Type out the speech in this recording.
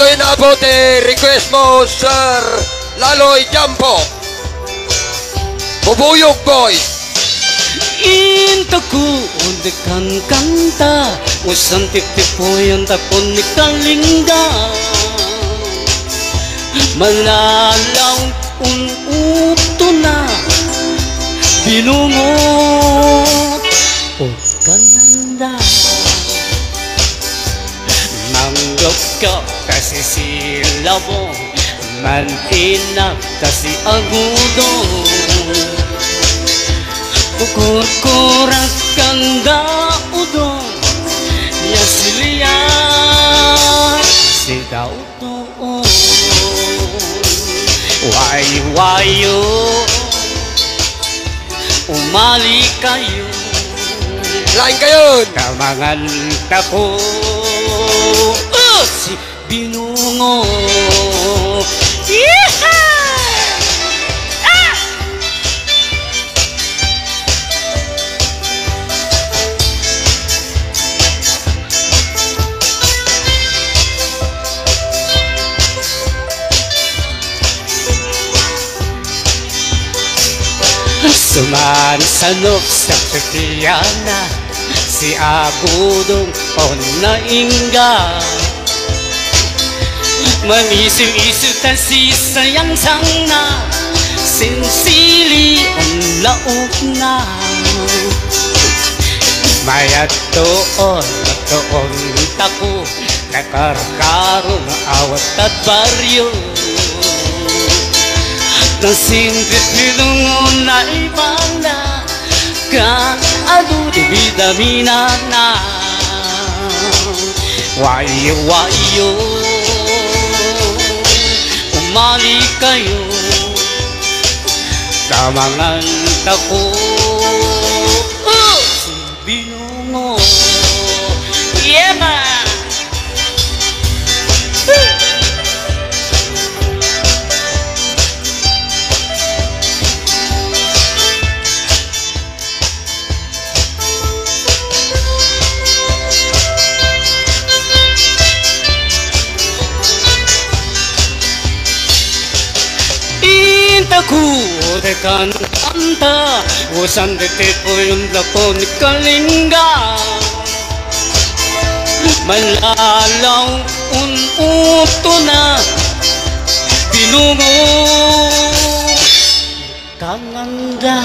ito'y nabuti. Request mo, Sir Laloy Jampo. Bubuyog Boys. Intaku undekan kanta usan tip-tipoy ang takon ni Kalinga malalaw unuto na binungot o kananda nanggap ka kasi sila mo mantinap kasi agudo Kukurat kanda udong Yasiliyan Si dauto Wayo Umali kayo Lain kayo Kamangan tako Si Binungo Yeehaw! Sumansanok sa Pitiana Si Agudong o naingga Mangisiw-isiw si sayang sana Sinsili ang laog na Mayat doon tako Nakarkaroon awat at baryo Nang singkit nilungon na ibanda Ka ado di bidamina na Wayo Umali kayo Damangan tako Si Binungo Yeah man Intaku dekan kanta usan detipo yung lakon ni Kalinga Malalaw unuto na Binungo Kanganda